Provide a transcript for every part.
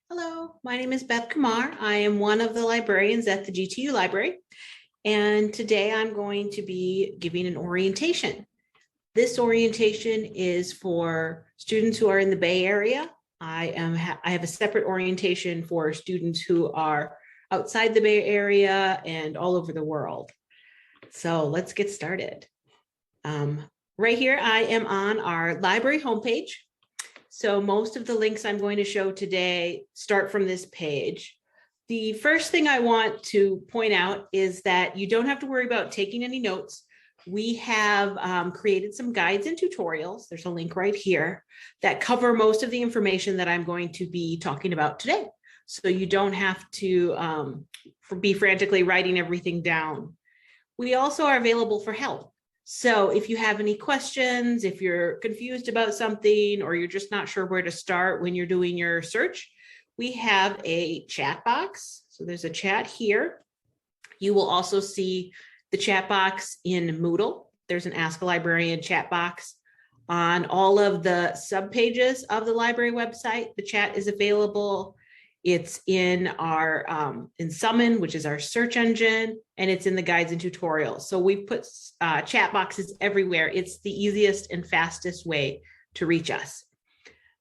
Hello, my name is Beth Kumar. I am one of the librarians at the GTU library, and today I'm going to be giving an orientation. This orientation is for students who are in the Bay Area. I have a separate orientation for students who are outside the Bay Area and all over the world. So let's get started. Right here, I am on our library homepage. So most of the links I'm going to show today start from this page. The first thing I want to point out is that you don't have to worry about taking any notes. We have created some guides and tutorials. There's a link right here that cover most of the information that I'm going to be talking about today. So you don't have to be frantically writing everything down. We also are available for help. So if you have any questions, if you're confused about something, or you're just not sure where to start when you're doing your search, we have a chat box. So there's a chat here. You will also see the chat box in Moodle. There's an Ask a Librarian chat box. On all of the subpages of the library website, the chat is available. It's in our in Summon, which is our search engine, and it's in the guides and tutorials. So we've put chat boxes everywhere. It's the easiest and fastest way to reach us.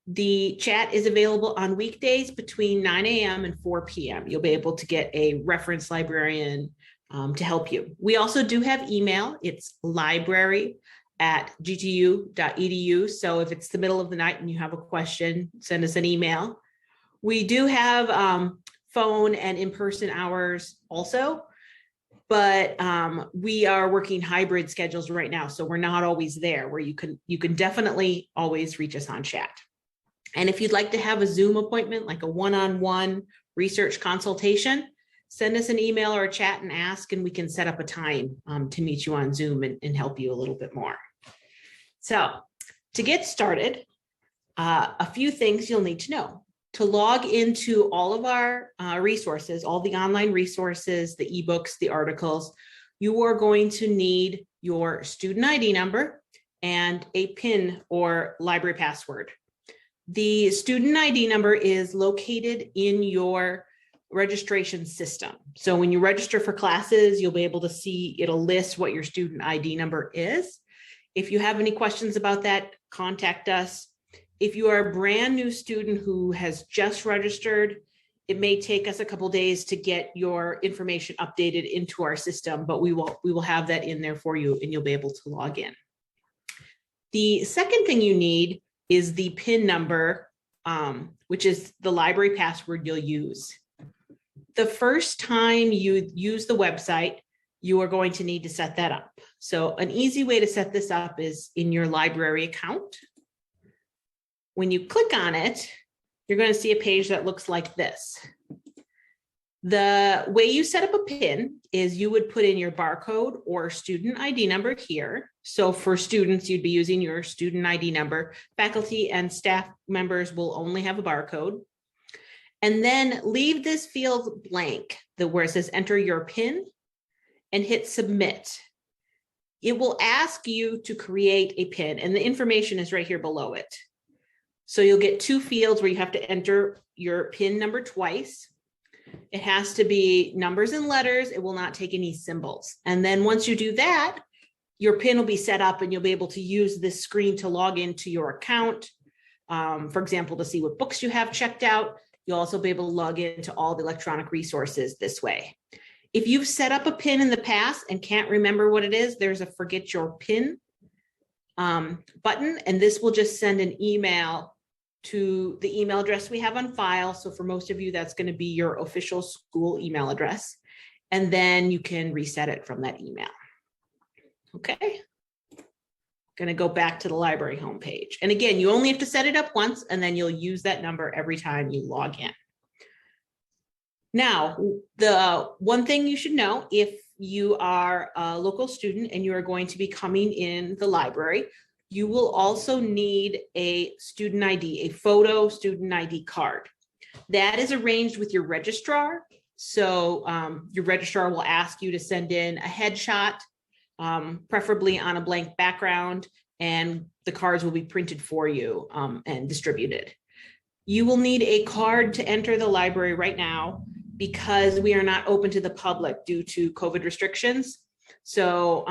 The chat is available on weekdays between 9 a.m. and 4 p.m. You'll be able to get a reference librarian to help you. We also do have email. It's library@gtu.edu. So if it's the middle of the night and you have a question, send us an email. We do have phone and in-person hours also, but we are working hybrid schedules right now, so we're not always there, where you can definitely always reach us on chat. And if you'd like to have a Zoom appointment, like a one-on-one research consultation, send us an email or a chat and ask, and we can set up a time to meet you on Zoom and help you a little bit more. So to get started, a few things you'll need to know. To log into all of our resources, all the online resources, the ebooks, the articles, you are going to need your student ID number and a PIN or library password. The student ID number is located in your registration system. So when you register for classes, you'll be able to see, it'll list what your student ID number is. If you have any questions about that, contact us. If you are a brand new student who has just registered, it may take us a couple days to get your information updated into our system, but we will have that in there for you and you'll be able to log in. The second thing you need is the PIN number, which is the library password you'll use. The first time you use the website, you are going to need to set that up. So an easy way to set this up is in your library account. When you click on it, you're going to see a page that looks like this. The way you set up a PIN is you would put in your barcode or student ID number here. So for students, you'd be using your student ID number. Faculty and staff members will only have a barcode. And then leave this field blank, where it says enter your PIN, and hit submit. It will ask you to create a PIN, and the information is right here below it. So you'll get two fields where you have to enter your PIN number twice. It has to be numbers and letters. It will not take any symbols. And then once you do that, your PIN will be set up and you'll be able to use this screen to log into your account. For example, to see what books you have checked out. You'll also be able to log into all the electronic resources this way. If you've set up a PIN in the past and can't remember what it is, there's a forget your PIN button, and this will just send an email to the email address we have on file. So for most of you, that's going to be your official school email address. And then you can reset it from that email. Okay. Going to go back to the library homepage. And again, you only have to set it up once, and then you'll use that number every time you log in. Now, the one thing you should know, if you are a local student and you are going to be coming in the library, you will also need a student ID, a photo student ID card. That is arranged with your registrar. So your registrar will ask you to send in a headshot, preferably on a blank background, and the cards will be printed for you and distributed. You will need a card to enter the library right now because we are not open to the public due to COVID restrictions. So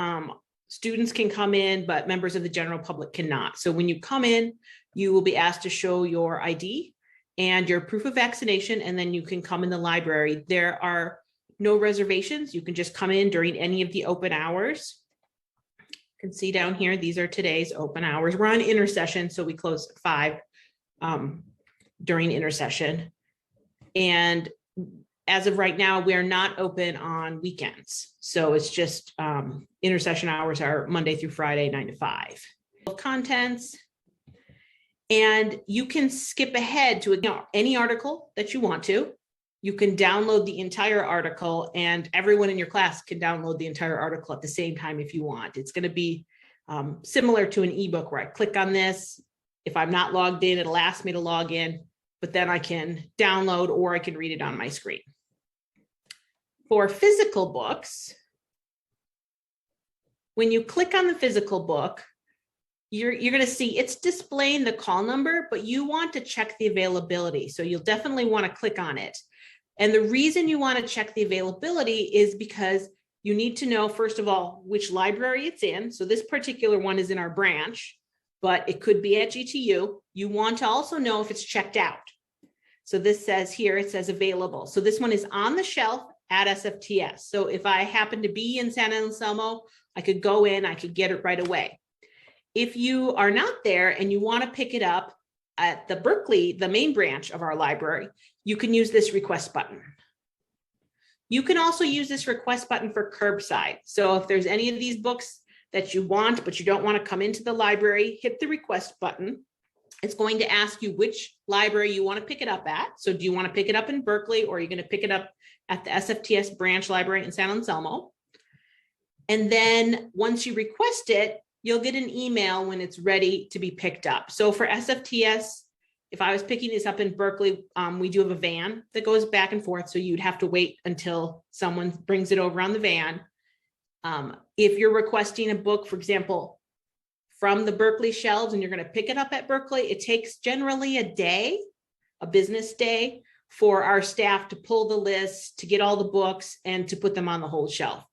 students can come in, but members of the general public cannot. So when you come in, you will be asked to show your ID and your proof of vaccination, and then you can come in the library. There are no reservations. You can just come in during any of the open hours. You can see down here, these are today's open hours. We're on intersession, so we close at 5 during intersession. And as of right now, we are not open on weekends. So it's just intersession hours are Monday through Friday, 9 to 5. Contents. And you can skip ahead to any article that you want to. You can download the entire article, and everyone in your class can download the entire article at the same time if you want. It's going to be similar to an ebook where I click on this. If I'm not logged in, it'll ask me to log in, but then I can download or I can read it on my screen. For physical books, when you click on the physical book, you're going to see it's displaying the call number, but you want to check the availability. So you'll definitely want to click on it. And the reason you want to check the availability is because you need to know, first of all, which library it's in. So this particular one is in our branch, but it could be at GTU. You want to also know if it's checked out. So this says here, it says available. So this one is on the shelf at SFTS. So if I happen to be in San Anselmo, I could go in, I could get it right away. If you are not there and you want to pick it up at the Berkeley, the main branch of our library, you can use this request button. You can also use this request button for curbside. So if there's any of these books that you want, but you don't want to come into the library, hit the request button. It's going to ask you which library you want to pick it up at. So do you want to pick it up in Berkeley, or are you going to pick it up at the SFTS branch library in San Anselmo? And then once you request it, you'll get an email when it's ready to be picked up. So for SFTS, if I was picking this up in Berkeley, we do have a van that goes back and forth. So you'd have to wait until someone brings it over on the van. If you're requesting a book, for example, from the Berkeley shelves and you're going to pick it up at Berkeley, it takes generally a day, a business day, for our staff to pull the list, to get all the books and to put them on the whole shelf.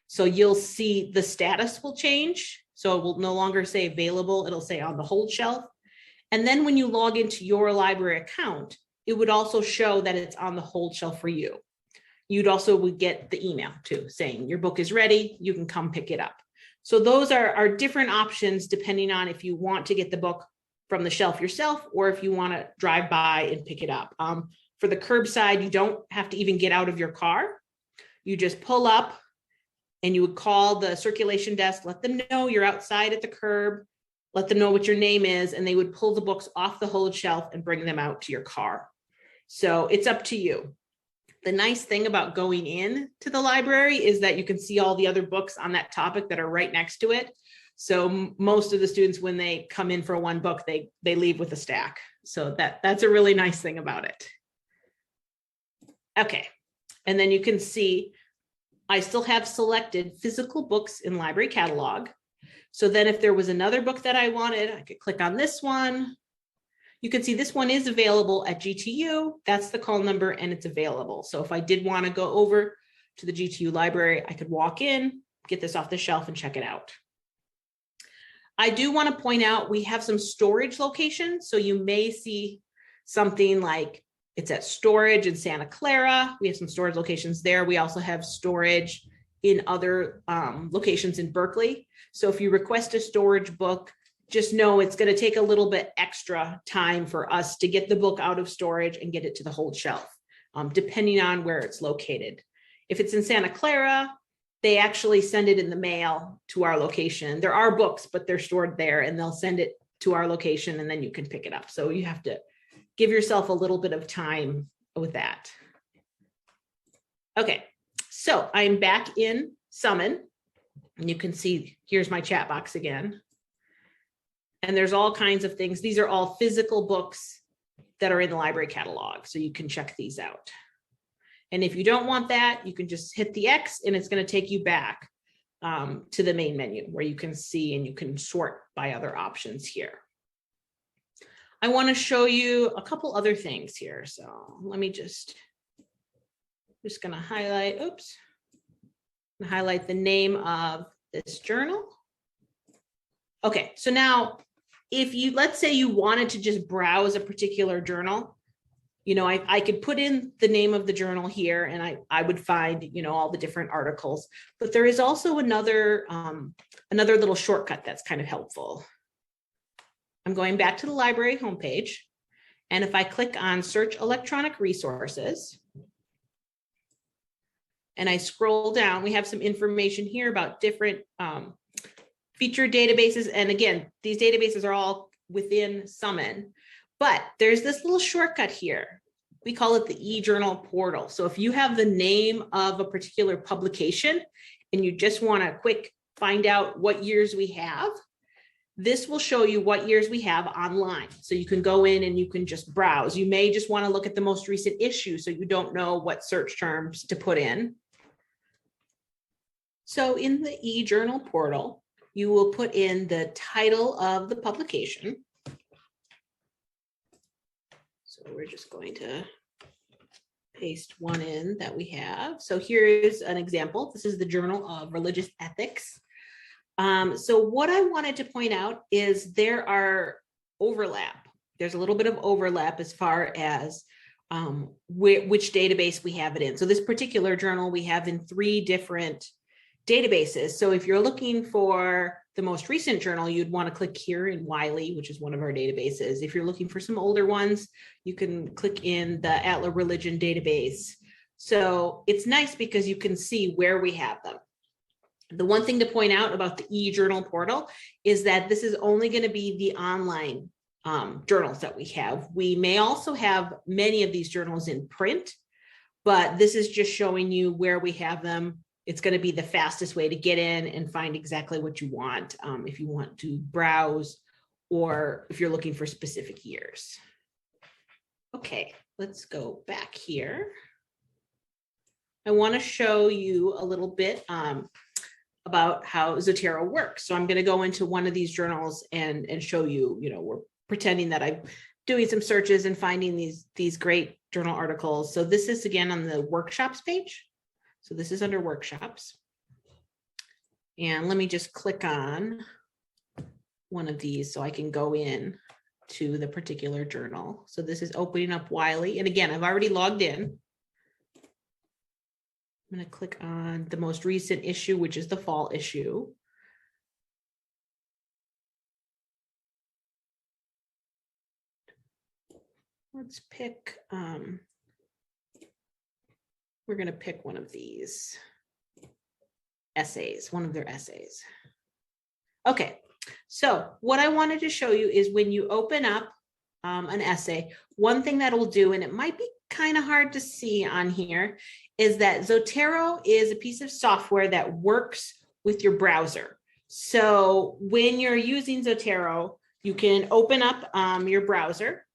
So you'll see the status will change. So it will no longer say available, it'll say on the hold shelf. And then when you log into your library account, it would also show that it's on the hold shelf for you. You'd also would get the email too, saying your book is ready, you can come pick it up. So those are different options depending on if you want to get the book from the shelf yourself or if you want to drive by and pick it up. For the curbside, you don't have to even get out of your car. You just pull up, and you would call the circulation desk, let them know you're outside at the curb, let them know what your name is, and they would pull the books off the hold shelf and bring them out to your car. So it's up to you. The nice thing about going in to the library is that you can see all the other books on that topic that are right next to it. So most of the students, when they come in for one book, they leave with a stack. So that's a really nice thing about it. Okay, and then you can see I still have selected physical books in library catalog. So then if there was another book that I wanted, I could click on this one. You can see this one is available at GTU. That's the call number and it's available. So if I did want to go over to the GTU library, I could walk in, get this off the shelf and check it out. I do want to point out we have some storage locations. So you may see something like it's at storage in Santa Clara. We have some storage locations there. We also have storage in other locations in Berkeley. So if you request a storage book, just know it's going to take a little bit extra time for us to get the book out of storage and get it to the hold shelf, depending on where it's located. If it's in Santa Clara, they actually send it in the mail to our location. There are books, but they're stored there and they'll send it to our location and then you can pick it up. So you have to give yourself a little bit of time with that. Okay, so I'm back in Summon and you can see, here's my chat box again. And there's all kinds of things. These are all physical books that are in the library catalog. So you can check these out. And if you don't want that, you can just hit the X and it's going to take you back to the main menu where you can see and you can sort by other options here. I want to show you a couple other things here. So let me just going to highlight, highlight the name of this journal. Okay, so now if you, let's say you wanted to just browse a particular journal, you know, I could put in the name of the journal here and I would find, you know, all the different articles, but there is also another little shortcut that's kind of helpful. I'm going back to the library homepage. And if I click on search electronic resources and I scroll down, we have some information here about different featured databases. And again, these databases are all within Summon, but there's this little shortcut here. We call it the EJournal Portal. So if you have the name of a particular publication and you just want to quick find out what years we have, this will show you what years we have online. So you can go in and you can just browse. You may just want to look at the most recent issue so you don't know what search terms to put in. So in the EJournal Portal, you will put in the title of the publication. So we're just going to paste one in that we have. So here is an example. This is the Journal of Religious Ethics. So what I wanted to point out is there are overlap. There's a little bit of overlap as far as which database we have it in. So this particular journal we have in 3 different databases. So if you're looking for the most recent journal, you'd want to click here in Wiley, which is one of our databases. If you're looking for some older ones, you can click in the Atla Religion database. So it's nice because you can see where we have them. The one thing to point out about the EJournal Portal is that this is only going to be the online journals that we have. We may also have many of these journals in print, but this is just showing you where we have them. It's going to be the fastest way to get in and find exactly what you want if you want to browse or if you're looking for specific years. Okay, let's go back here. I want to show you a little bit about how Zotero works. So I'm going to go into one of these journals and show you, you know, we're pretending that I'm doing some searches and finding these great journal articles. So this is again on the workshops page. So this is under workshops. And let me just click on one of these so I can go in to the particular journal. So this is opening up Wiley. And again, I've already logged in. I'm going to click on the most recent issue, which is the fall issue. Let's pick, we're going to pick one of these essays, one of their essays. Okay, so what I wanted to show you is when you open up an essay, one thing that will do, and it might be kind of hard to see on here, is that Zotero is a piece of software that works with your browser. So when you're using Zotero, you can open up your browser,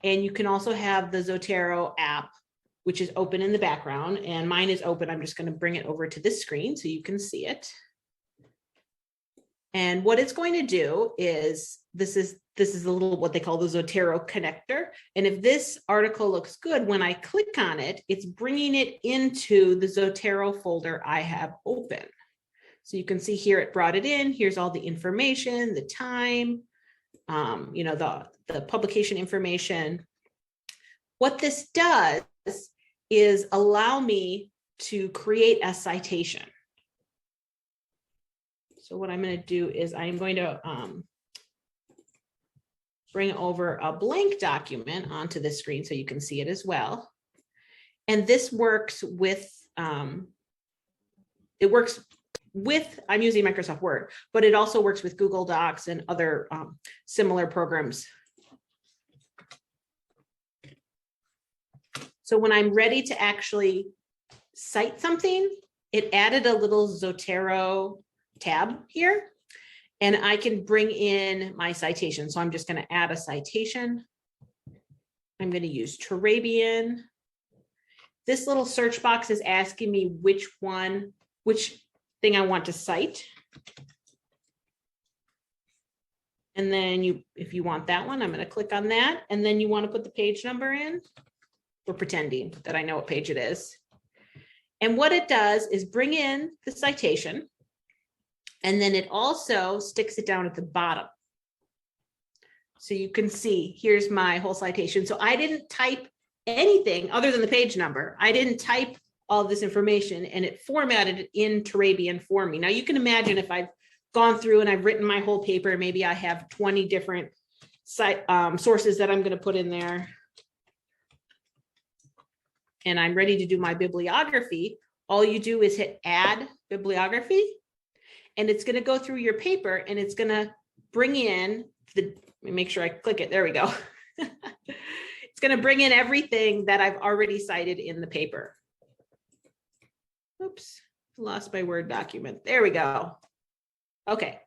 and you can also have the Zotero app, which is open in the background, and mine is open. I'm just going to bring it over to this screen so you can see it. And what it's going to do is, this is a little, what they call the Zotero connector. And if this article looks good, when I click on it, it's bringing it into the Zotero folder I have open. So you can see here, it brought it in. Here's all the information, the time, you know, the publication information. What this does is allow me to create a citation. So what I'm going to do is I'm going to bring over a blank document onto the screen so you can see it as well. And this works with, I'm using Microsoft Word, but it also works with Google Docs and other similar programs. So when I'm ready to actually cite something, it added a little Zotero tab here, and I can bring in my citation. So I'm just going to add a citation. I'm going to use Turabian. This little search box is asking me which thing I want to cite. And then if you want that one, I'm going to click on that. And then you want to put the page number in. We're pretending that I know what page it is. And what it does is bring in the citation. And then it also sticks it down at the bottom. So you can see, here's my whole citation. So I didn't type anything other than the page number. I didn't type all this information, and it formatted it in Turabian for me. Now you can imagine if I've gone through and I've written my whole paper, maybe I have 20 different sources that I'm going to put in there. And I'm ready to do my bibliography. All you do is hit add bibliography, and it's going to go through your paper, and it's going to bring in let me make sure I click it. There we go. It's going to bring in everything that I've already cited in the paper. Oops, lost my Word document. There we go. Okay,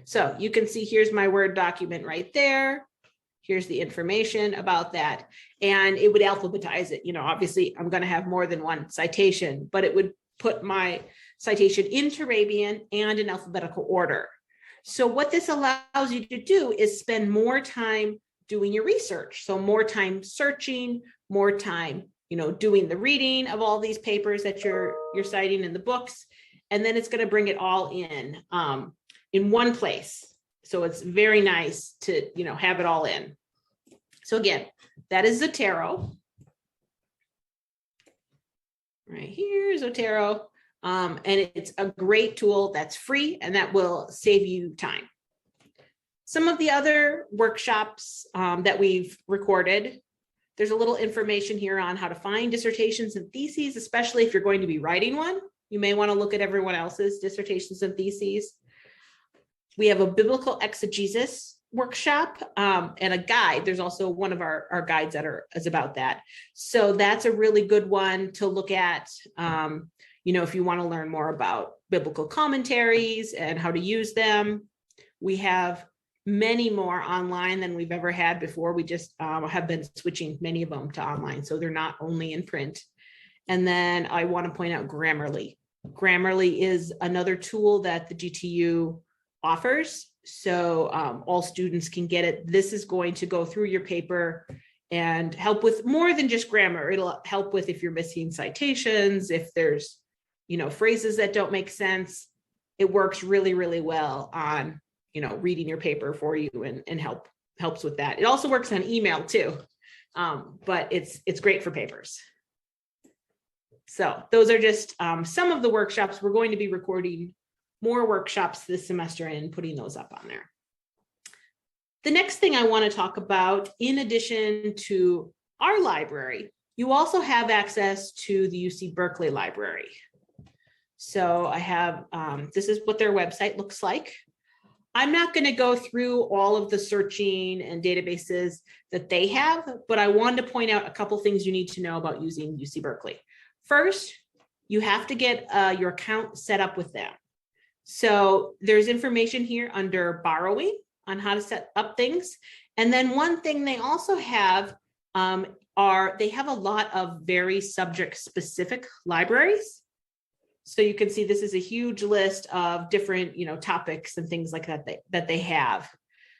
so you can see here's my Word document right there. Here's the information about that. And it would alphabetize it. You know, obviously I'm going to have more than one citation, but it would put my citation in Turabian and in alphabetical order. So what this allows you to do is spend more time doing your research. So more time searching, more time, you know, doing the reading of all these papers that you're citing in the books. And then it's going to bring it all in one place. So it's very nice to, you know, have it all in. So again, that is Zotero. Right here, Zotero. And it's a great tool that's free and that will save you time. Some of the other workshops that we've recorded, there's a little information here on how to find dissertations and theses, especially if you're going to be writing one. You may want to look at everyone else's dissertations and theses. We have a biblical exegesis workshop and a guide. There's also one of our guides that is about that. So that's a really good one to look at, you know, if you want to learn more about biblical commentaries and how to use them. We have many more online than we've ever had before. We just have been switching many of them to online, so they're not only in print. And then I want to point out Grammarly. Grammarly is another tool that the GTU offers. So all students can get it. This is going to go through your paper and help with more than just grammar. It'll help with if you're missing citations, if there's, you know, phrases that don't make sense. It works really, really well on, you know, reading your paper for you and helps with that. It also works on email too, but it's great for papers. So those are just some of the workshops. We're going to be recording more workshops this semester and putting those up on there. The next thing I want to talk about, in addition to our library, you also have access to the UC Berkeley Library. So I have, this is what their website looks like. I'm not going to go through all of the searching and databases that they have, but I wanted to point out a couple things you need to know about using UC Berkeley. First, you have to get your account set up with them. So there's information here under borrowing on how to set up things. And then one thing they also have they have a lot of very subject specific libraries. So you can see this is a huge list of different, you know, topics and things like that they have.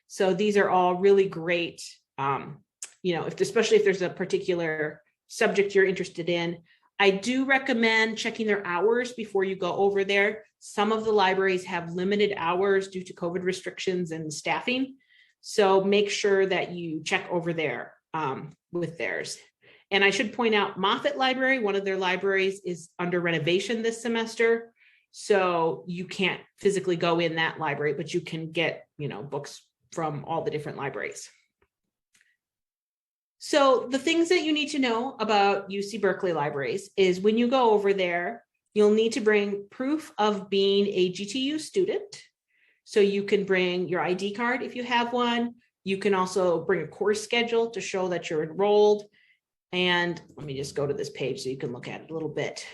So these are all really great, you know, especially if there's a particular subject you're interested in. I do recommend checking their hours before you go over there. Some of the libraries have limited hours due to COVID restrictions and staffing. So make sure that you check over there with theirs. And I should point out Moffitt Library, one of their libraries is under renovation this semester. So you can't physically go in that library, but you can get, you know, books from all the different libraries. So the things that you need to know about UC Berkeley libraries is when you go over there, you'll need to bring proof of being a GTU student. So you can bring your ID card if you have one. You can also bring a course schedule to show that you're enrolled. And let me just go to this page so you can look at it a little bit.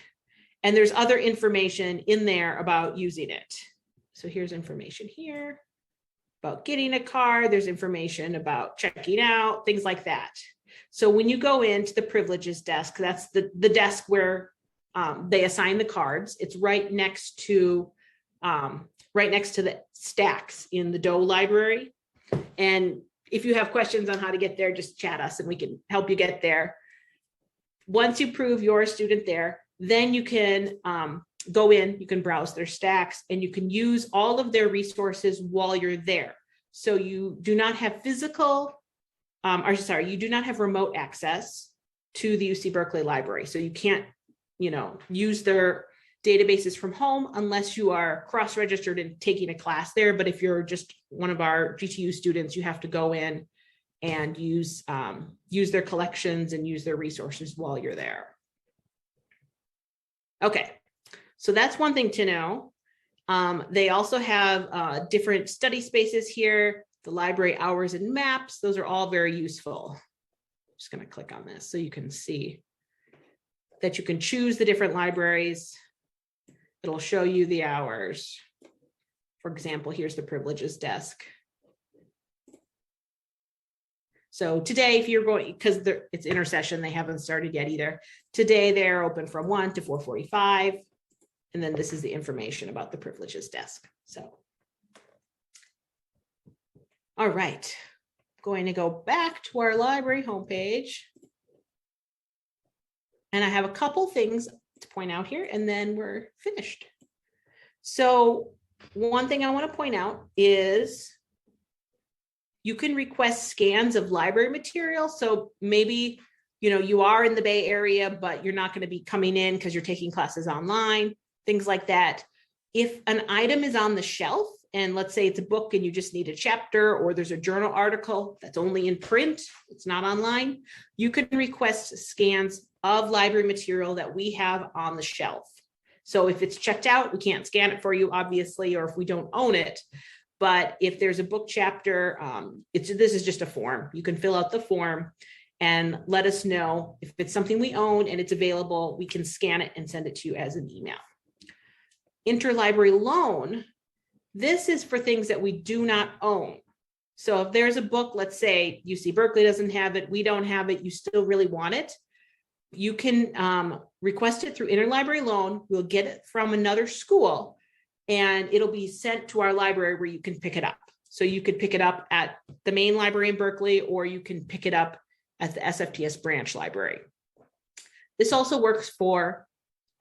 And there's other information in there about using it. So here's information here about getting a card. There's information about checking out, things like that. So when you go into the privileges desk, that's the desk where they assign the cards. It's right next to the stacks in the Doe library. And if you have questions on how to get there, just chat us and we can help you get there. Once you prove you're a student there, then you can go in, you can browse their stacks, and you can use all of their resources while you're there. So you do not have you do not have remote access to the UC Berkeley Library. So you can't, use their databases from home unless you are cross-registered and taking a class there. But if you're just one of our GTU students, you have to go in and use their collections and use their resources while you're there. Okay, so that's one thing to know. They also have different study spaces here, the library hours and maps. Those are all very useful. I'm just going to click on this so you can see that you can choose the different libraries. It'll show you the hours. For example, here's the privileges desk. So today, if you're going, because it's intersession, they haven't started yet either. Today, they're open from 1 to 4:45. And then this is the information about the privileges desk. So, all right, going to go back to our library homepage. And I have a couple things to point out here, and then we're finished. So one thing I want to point out is you can request scans of library material. So maybe, you are in the Bay Area, but you're not going to be coming in because you're taking classes online, things like that. If an item is on the shelf, and let's say it's a book and you just need a chapter, or there's a journal article that's only in print, it's not online, you can request scans of library material that we have on the shelf. So if it's checked out, we can't scan it for you, obviously, or if we don't own it. But if there's a book chapter, this is just a form. You can fill out the form and let us know if it's something we own and it's available. We can scan it and send it to you as an email. Interlibrary loan. This is for things that we do not own. So if there's a book, let's say UC Berkeley doesn't have it, we don't have it, you still really want it, you can request it through interlibrary loan. We'll get it from another school and it'll be sent to our library where you can pick it up. So you could pick it up at the main library in Berkeley, or you can pick it up at the SFTS branch library. This also works for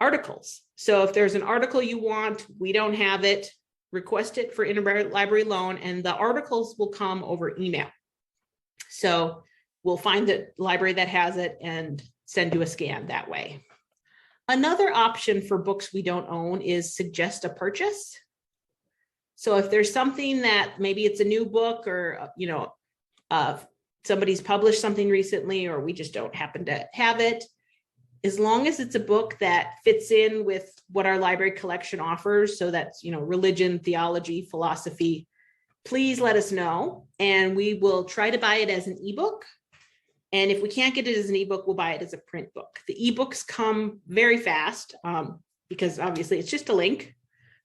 articles. So if there's an article you want, we don't have it, request it for interlibrary loan, and the articles will come over email. So we'll find the library that has it and send you a scan that way. Another option for books we don't own is suggest a purchase. So if there's something that maybe it's a new book, or somebody's published something recently, or we just don't happen to have it, as long as it's a book that fits in with what our library collection offers, so that's, religion, theology, philosophy, please let us know, and we will try to buy it as an ebook. And if we can't get it as an ebook, we'll buy it as a print book. The ebooks come very fast because obviously it's just a link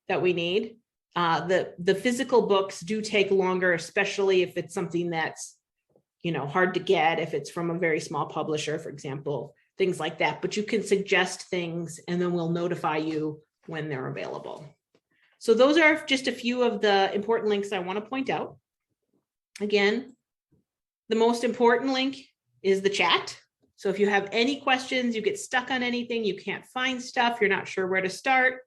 that we need. The physical books do take longer, especially if it's something that's, hard to get, if it's from a very small publisher, for example, things like that. But you can suggest things and then we'll notify you when they're available. So those are just a few of the important links I want to point out. Again, the most important link is the chat. So if you have any questions, you get stuck on anything, you can't find stuff, you're not sure where to start,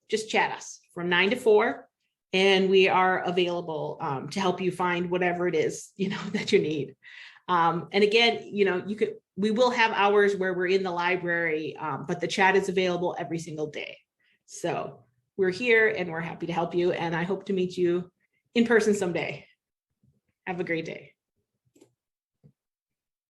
just chat us from 9 to 4. And we are available to help you find whatever it is, that you need. And again, we will have hours where we're in the library, but the chat is available every single day. So we're here and we're happy to help you. And I hope to meet you in person someday. Have a great day.